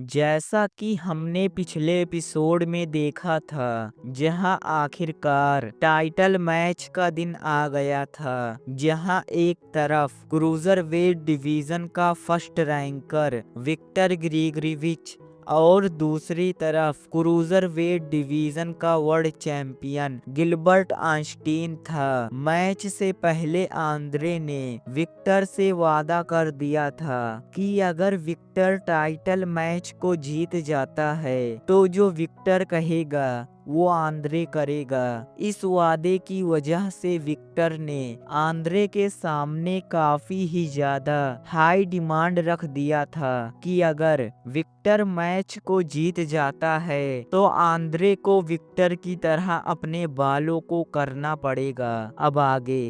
जैसा कि हमने पिछले एपिसोड में देखा था, जहां आखिरकार टाइटल मैच का दिन आ गया था, जहां एक तरफ क्रूजर वेट डिवीजन का फर्स्ट रैंकर विक्टर ग्रिगोरिविच और दूसरी तरफ क्रूजर वेट डिवीजन का वर्ल्ड चैंपियन गिलबर्ट आइंस्टीन था। मैच से पहले आंद्रे ने विक्टर से वादा कर दिया था कि अगर विक्टर टाइटल मैच को जीत जाता है तो जो विक्टर कहेगा वो आंद्रे करेगा। इस वादे की वजह से विक्टर ने आंद्रे के सामने काफी ही ज्यादा हाई डिमांड रख दिया था कि अगर विक्टर मैच को जीत जाता है तो आंद्रे को विक्टर की तरह अपने बालों को करना पड़ेगा। अब आगे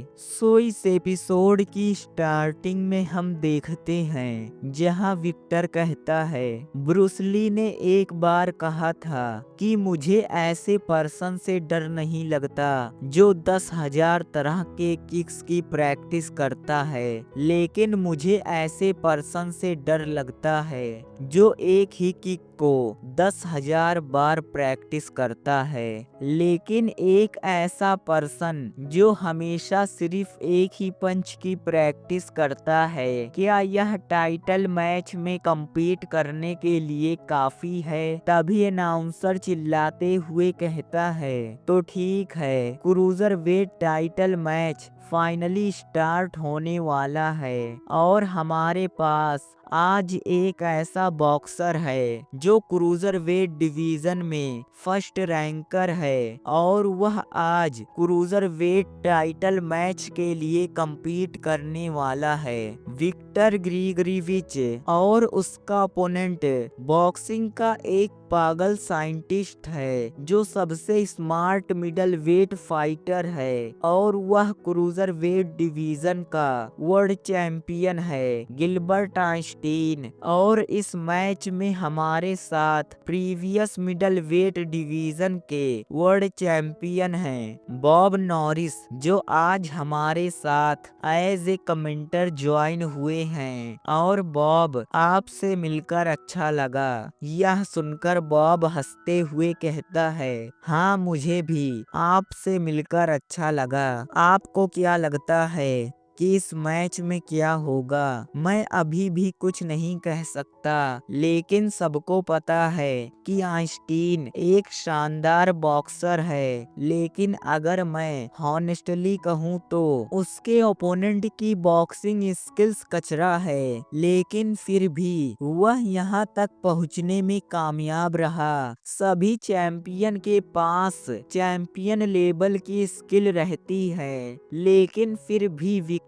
इस एपिसोड की स्टार्टिंग में हम देखते हैं जहां विक्टर कहता है, ब्रूस ली ने एक बार कहा था कि मुझे ऐसे पर्सन से डर नहीं लगता जो 10,000 तरह के किक्स की प्रैक्टिस करता है, लेकिन मुझे ऐसे पर्सन से डर लगता है जो एक ही किक को 10,000 बार प्रैक्टिस करता है, लेकिन एक ऐसा पर्सन जो हमेशा सिर्फ एक ही पंच की प्रैक्टिस करता है, क्या यह टाइटल मैच में compete करने के लिए काफी है? तभी अनाउंसर चिल्लाते हुए कहता है, तो ठीक है, cruiserweight title match finally start होने वाला है और हमारे पास आज एक ऐसा बॉक्सर है जो क्रूजर वेट डिवीजन में फर्स्ट रैंकर है और वह आज क्रूजर वेट टाइटल मैच के लिए compete करने वाला है। विक्टर ग्रिगोरिविच और उसका ओपोनेंट बॉक्सिंग का एक पागल साइंटिस्ट है जो सबसे स्मार्ट मिडल वेट फाइटर है और वह क्रूजर वेट डिवीजन का वर्ल्ड चैंपियन है, गिलबर्ट आइंस्टीन। और इस मैच में हमारे साथ प्रीवियस मिडल वेट डिवीजन के वर्ल्ड चैंपियन हैं बॉब नॉरिस, जो आज हमारे साथ एज ए कमेंटर ज्वाइन हुए हैं। और बॉब, आपसे मिलकर अच्छा लगा। यह सुनकर बॉब हंसते हुए कहता है, हाँ मुझे भी आपसे मिलकर अच्छा लगा। आपको क्या लगता है कि इस मैच में क्या होगा? मैं अभी भी कुछ नहीं कह सकता, लेकिन सबको पता है कि आइंस्टीन एक शानदार बॉक्सर है, लेकिन अगर मैं हॉनेस्टली कहूँ तो उसके ओपोनेंट की बॉक्सिंग स्किल्स कचरा है, लेकिन फिर भी वह यहाँ तक पहुँचने में कामयाब रहा। सभी चैंपियन के पास चैंपियन लेवल की स्किल रहती है, लेकिन फिर भी विक्टर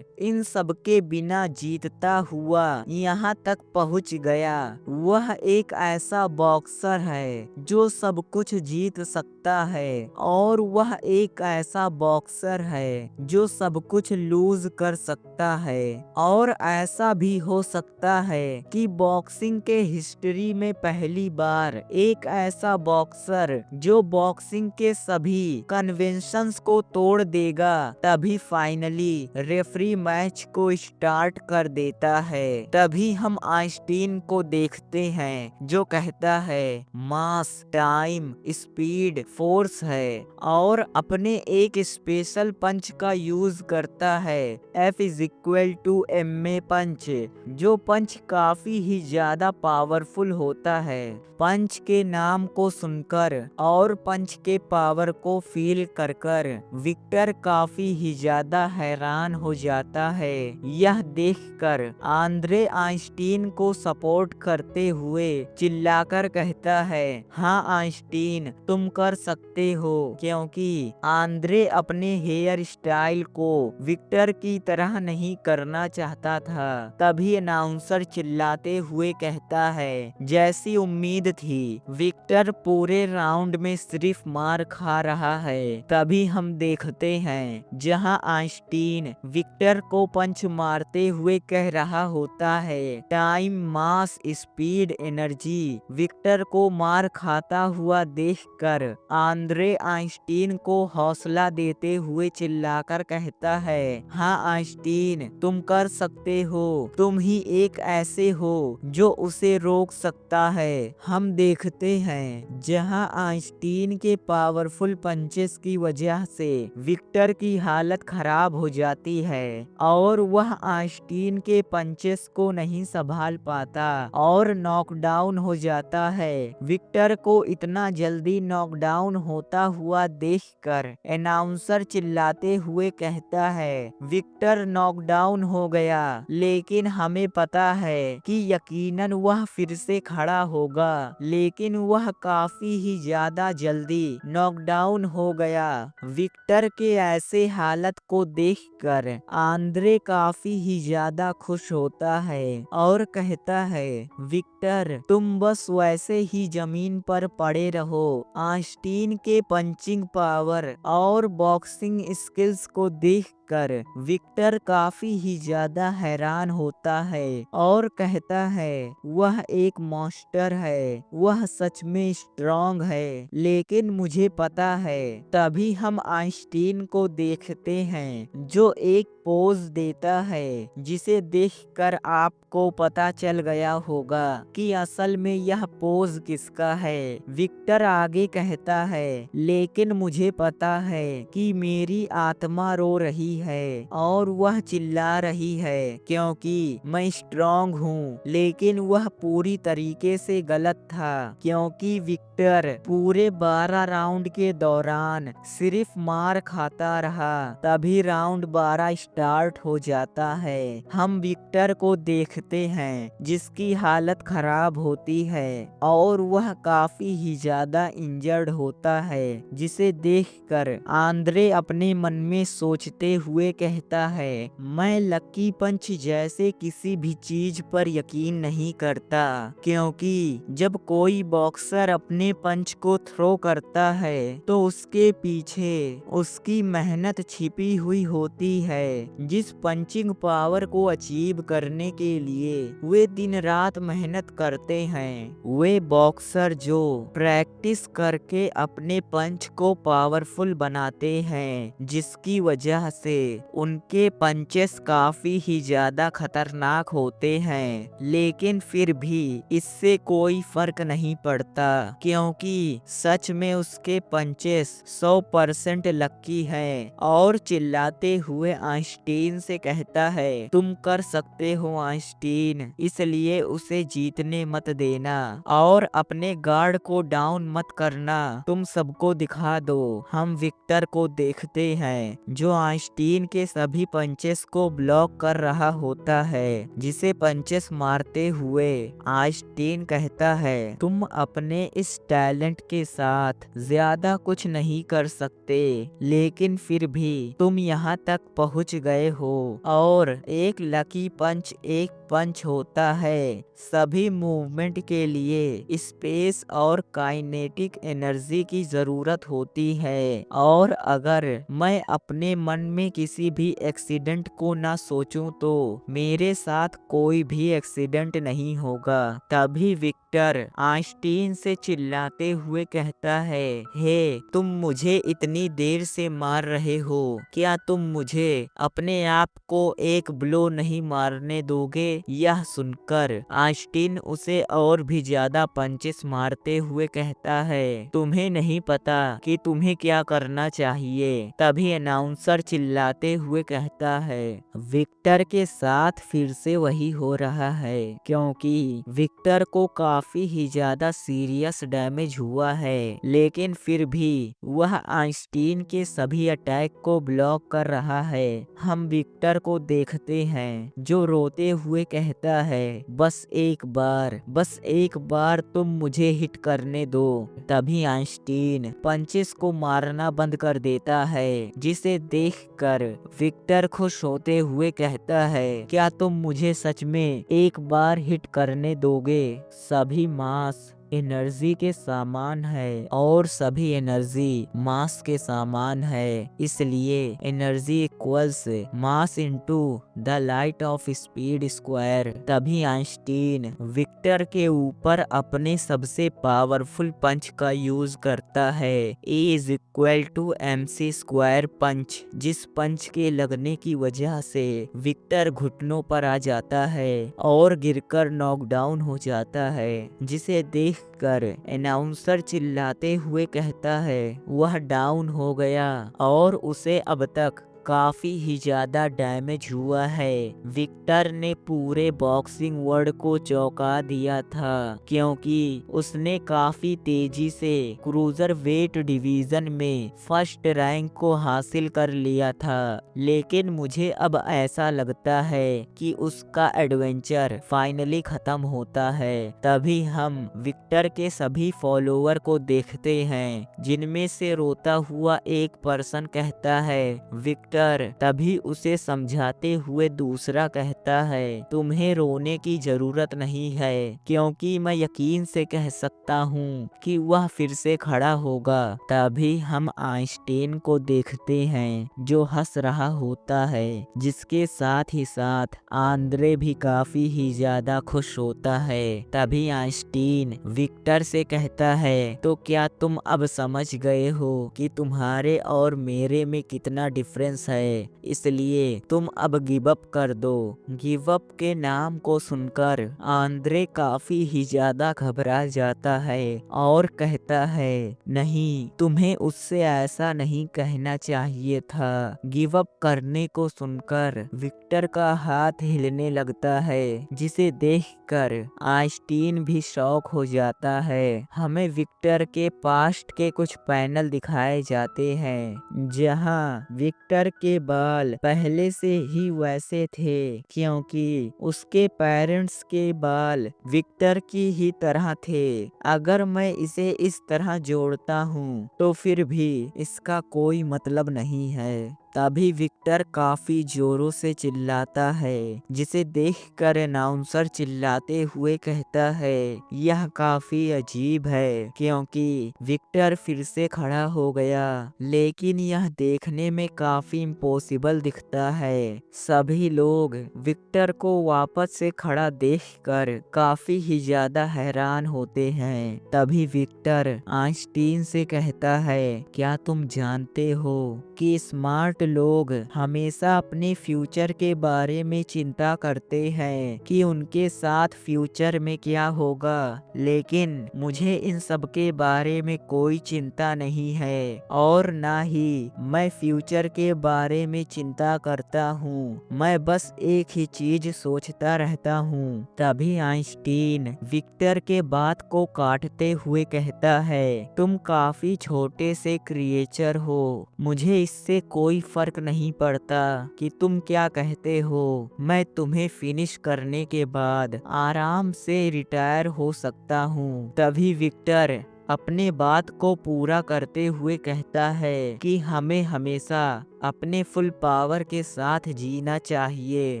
इन सब के बिना जीतता हुआ यहाँ तक पहुँच गया। वह एक ऐसा बॉक्सर है जो सब कुछ जीत सकता है और वह एक ऐसा बॉक्सर है जो सब कुछ लूज कर सकता है। और ऐसा भी हो सकता है कि बॉक्सिंग के हिस्ट्री में पहली बार एक ऐसा बॉक्सर जो बॉक्सिंग के सभी कन्वेंशंस को तोड़ देगा तभी फाइनली रेफरी मैच को स्टार्ट कर देता है। तभी हम आइंस्टीन को देखते हैं जो कहता है, मास, टाइम, स्पीड, फोर्स है और अपने एक स्पेशल पंच का यूज करता है, F=ma पंच, जो पंच काफी ही ज्यादा पावरफुल होता है। पंच के नाम को सुनकर और पंच के पावर को फील कर कर विक्टर काफी ही ज्यादा हैरान हो जाता है। यह देखकर आंद्रे आइंस्टीन को सपोर्ट करते हुए चिल्लाकर कहता है, हाँ आइंस्टीन, तुम कर सकते हो, क्योंकि आंद्रे अपने हेयर स्टाइल को विक्टर की तरह नहीं करना चाहता था। तभी अनाउंसर चिल्लाते हुए कहता है, जैसी उम्मीद थी, विक्टर पूरे राउंड में सिर्फ मार खा रहा है। तभी हम देखते हैं जहां आइंस्टीन विक्टर को पंच मारते हुए कह रहा होता है, टाइम, मास, स्पीड, एनर्जी। विक्टर को मार खाता हुआ देखकर आंद्रे आइंस्टीन को हौसला देते हुए चिल्लाकर कहता है, हाँ आइंस्टीन, तुम कर सकते हो, तुम ही एक ऐसे हो जो उसे रोक सकता है। हम देखते हैं जहां आइंस्टीन के पावरफुल पंचेस की वजह से विक्टर की हालत खराब हो जाती है और वह आइंस्टीन के पंचेस को नहीं संभाल पाता और नॉकडाउन हो जाता है। विक्टर को इतना जल्दी नॉकडाउन होता हुआ देखकर अनाउंसर चिल्लाते हुए कहता है, विक्टर नॉकडाउन हो गया, लेकिन हमें पता है कि यकीनन वह फिर से खड़ा होगा, लेकिन वह काफी ही ज्यादा जल्दी नॉकडाउन हो गया। विक्टर के ऐसे हालत को देखकर आंद्रे काफी ही ज्यादा खुश होता है और कहता है, विक्टर तुम बस वैसे ही जमीन पर पड़े रहो। आइंस्टीन के पंचिंग पावर और बॉक्सिंग स्किल्स को देखकर विक्टर काफी ही ज्यादा हैरान होता है और कहता है, वह एक मॉन्स्टर है, वह सच में स्ट्रांग है, लेकिन मुझे पता है। तभी हम आइंस्टीन को देखते हैं जो एक पोज देता है जिसे देखकर आपको पता चल गया होगा कि असल में यह पोज किसका है। विक्टर आगे कहता है, लेकिन मुझे पता है कि मेरी आत्मा रो रही है और वह चिल्ला रही है क्योंकि मैं स्ट्रांग हूँ, लेकिन वह पूरी तरीके से गलत था क्योंकि विक्टर पूरे 12 राउंड के दौरान सिर्फ मार खाता रहा। तभी राउंड 12 स्टार्ट हो जाता है। हम विक्टर को देखते हैं जिसकी हालत खराब होती है और वह काफी ही ज्यादा इंजर्ड होता है, जिसे देखकर आंद्रे अपने मन में सोचते हुए कहता है, मैं लकी पंच जैसे किसी भी चीज पर यकीन नहीं करता, क्योंकि जब कोई बॉक्सर अपने पंच को थ्रो करता है तो उसके पीछे उसकी मेहनत छिपी हुई होती है। जिस पंचिंग पावर को अचीव करने के लिए वे दिन रात मेहनत करते हैं, वे बॉक्सर जो प्रैक्टिस करके अपने पंच को पावरफुल बनाते हैं, जिसकी वजह से उनके पंचेस काफी ही ज्यादा खतरनाक होते हैं, लेकिन फिर भी इससे कोई फर्क नहीं पड़ता क्योंकि सच में उसके पंचेस 100% लकी हैं। और चिल्लाते हुए आइंस्टीन से कहता है, तुम कर सकते हो आइंस्टीन, इसलिए उसे जीतने मत देना और अपने गार्ड को डाउन मत करना, तुम सबको दिखा दो। हम विक्टर को देखते हैं जो आइंस्टीन के सभी पंचेस को ब्लॉक कर रहा होता है, जिसे पंचेस मारते हुए आइंस्टीन कहता है, तुम अपने इस टैलेंट के साथ ज्यादा कुछ नहीं कर सकते, लेकिन फिर भी तुम यहाँ तक पहुँच गए हो और एक लकी पंच एक पंच होता है। सभी मूवमेंट के लिए स्पेस और काइनेटिक एनर्जी की जरूरत होती है और अगर मैं अपने मन में किसी भी एक्सीडेंट को ना सोचूं तो मेरे साथ कोई भी एक्सीडेंट नहीं होगा। तभी विक्टर आइंस्टीन से चिल्लाते हुए कहता है, हे तुम मुझे इतनी देर से मार रहे हो, क्या तुम मुझे अपने आप को एक ब्लो नहीं मारने दोगे? यह सुनकर आइंस्टीन उसे और भी ज्यादा पंचेस मारते हुए कहता है, तुम्हें नहीं पता कि तुम्हें क्या करना चाहिए। तभी अनाउंसर चिल्लाते हुए कहता है, विक्टर के साथ फिर से वही हो रहा है क्योंकि विक्टर को काफी ही ज्यादा सीरियस डैमेज हुआ है, लेकिन फिर भी वह आइंस्टीन के सभी अटैक को ब्लॉक कर रहा है। हम विक्टर को देखते हैं जो रोते हुए कहता है, बस एक बार तुम मुझे हिट करने दो। तभी आइंस्टीन पंचेस को मारना बंद कर देता है, जिसे देखकर विक्टर खुश होते हुए कहता है, क्या तुम मुझे सच में एक बार हिट करने दोगे? सभी मास एनर्जी के सामान है और सभी एनर्जी मास के सामान है, इसलिए energy equals mass into the light of speed square. तभी आइंस्टीन विक्टर के ऊपर अपने सबसे पावरफुल पंच का यूज करता है, E is equal to MC square punch, जिस पंच के लगने की वजह से विक्टर घुटनों पर आ जाता है और गिरकर नॉकडाउन हो जाता है, जिसे देखकर अनाउंसर चिल्लाते हुए कहता है वह डाउन हो गया और उसे अब तक काफी ही ज्यादा डैमेज हुआ है। विक्टर ने पूरे बॉक्सिंग वर्ल्ड को चौंका दिया था, क्योंकि उसने काफी तेजी से क्रूजर वेट डिवीजन में फर्स्ट रैंक को हासिल कर लिया था। लेकिन मुझे अब ऐसा लगता है कि उसका एडवेंचर फाइनली खत्म होता है। तभी हम विक्टर के सभी फॉलोअर को देखते हैं, जिनमें से रोता हुआ एक पर्सन कहता है विक्टर। तभी उसे समझाते हुए दूसरा कहता है तुम्हें रोने की जरूरत नहीं है, क्योंकि मैं यकीन से कह सकता हूँ कि वह फिर से खड़ा होगा। तभी हम आइंस्टीन को देखते हैं जो हंस रहा होता है, जिसके साथ ही साथ आंद्रे भी काफी ही ज्यादा खुश होता है। तभी आइंस्टीन विक्टर से कहता है तो क्या तुम अब समझ गए हो कि तुम्हारे और मेरे में कितना डिफरेंस है, इसलिए तुम अब गिव अप कर दो। गिव अप के नाम को सुनकर आंद्रे काफी ही ज्यादा घबरा जाता है और कहता है नहीं, तुम्हें उससे ऐसा नहीं कहना चाहिए था। गिव अप करने को सुनकर विक्टर का हाथ हिलने लगता है, जिसे देखकर आइंस्टीन भी शॉक हो जाता है। हमें विक्टर के पास्ट के कुछ पैनल दिखाए जाते हैं, जहां विक्टर के बाल पहले से ही वैसे थे, क्योंकि उसके पेरेंट्स के बाल विक्टर की ही तरह थे। अगर मैं इसे इस तरह जोड़ता हूँ तो फिर भी इसका कोई मतलब नहीं है। तभी विक्टर काफी जोरों से चिल्लाता है, जिसे देखकर अनाउंसर चिल्लाते हुए कहता है यह काफी अजीब है, क्योंकि विक्टर फिर से खड़ा हो गया, लेकिन यह देखने में काफी इम्पॉसिबल दिखता है। सभी लोग विक्टर को वापस से खड़ा देखकर काफी ही ज्यादा हैरान होते हैं। तभी विक्टर आइंस्टीन से कहता है क्या तुम जानते हो कि स्मार्ट लोग हमेशा अपने फ्यूचर के बारे में चिंता करते हैं कि उनके साथ फ्यूचर में क्या होगा, लेकिन मुझे इन सब के बारे में कोई चिंता नहीं है और ना ही मैं फ्यूचर के बारे में चिंता करता हूँ। मैं बस एक ही चीज सोचता रहता हूँ। तभी आइंस्टीन विक्टर के बात को काटते हुए कहता है तुम काफी छोटे से क्रिएचर हो, मुझे इससे कोई फर्क नहीं पड़ता कि तुम क्या कहते हो। मैं तुम्हें फिनिश करने के बाद आराम से रिटायर हो सकता हूँ। तभी विक्टर अपने बात को पूरा करते हुए कहता है कि हमें हमेशा अपने फुल पावर के साथ जीना चाहिए।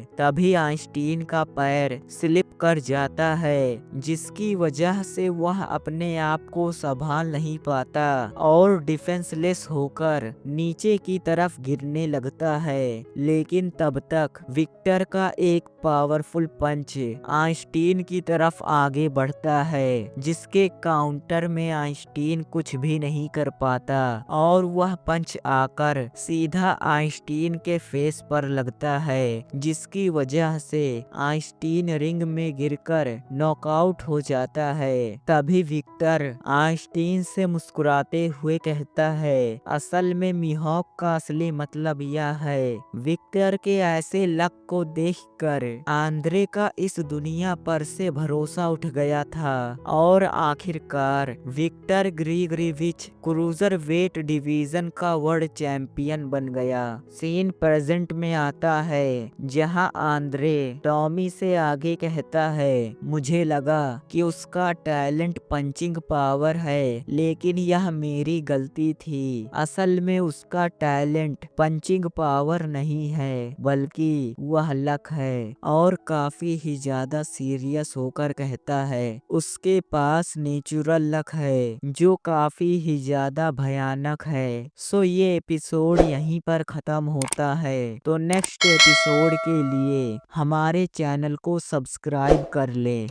तभी आइंस्टीन का पैर स्लिप कर जाता है, जिसकी वजह से वह अपने आप को संभाल नहीं पाता और डिफेंसलेस होकर नीचे की तरफ गिरने लगता है। लेकिन तब तक विक्टर का एक पावरफुल पंच आइंस्टीन की तरफ आगे बढ़ता है, जिसके काउंटर में आइंस्टीन कुछ भी नहीं कर पाता और वह पंच आकर सीधा आइंस्टीन के फेस पर लगता है, जिसकी वजह से आइंस्टीन रिंग में गिरकर नॉकआउट हो जाता है। तभी विक्टर आइंस्टीन से मुस्कुराते हुए कहता है असल में मिहोक का असली मतलब यह है। विक्टर के ऐसे लक को देखकर आंद्रे का इस दुनिया पर से भरोसा उठ गया था और आखिरकार Victor Grigorievich cruiserweight division का वर्ल्ड चैंपियन बन गया। सीन प्रेजेंट में आता है जहां आंद्रे टॉमी से आगे कहता है, मुझे लगा कि उसका टैलेंट पंचिंग पावर है, लेकिन यह मेरी गलती थी। असल में उसका टैलेंट पंचिंग पावर नहीं है, बल्कि वह लक है। और काफी ही ज्यादा सीरियस होकर कहता है, उसके पास नेचुरल लक है जो काफी ही ज्यादा भयानक है। सो ये एपिसोड यहीं पर खत्म होता है। तो नेक्स्ट एपिसोड के लिए हमारे चैनल को सब्सक्राइब कर ले।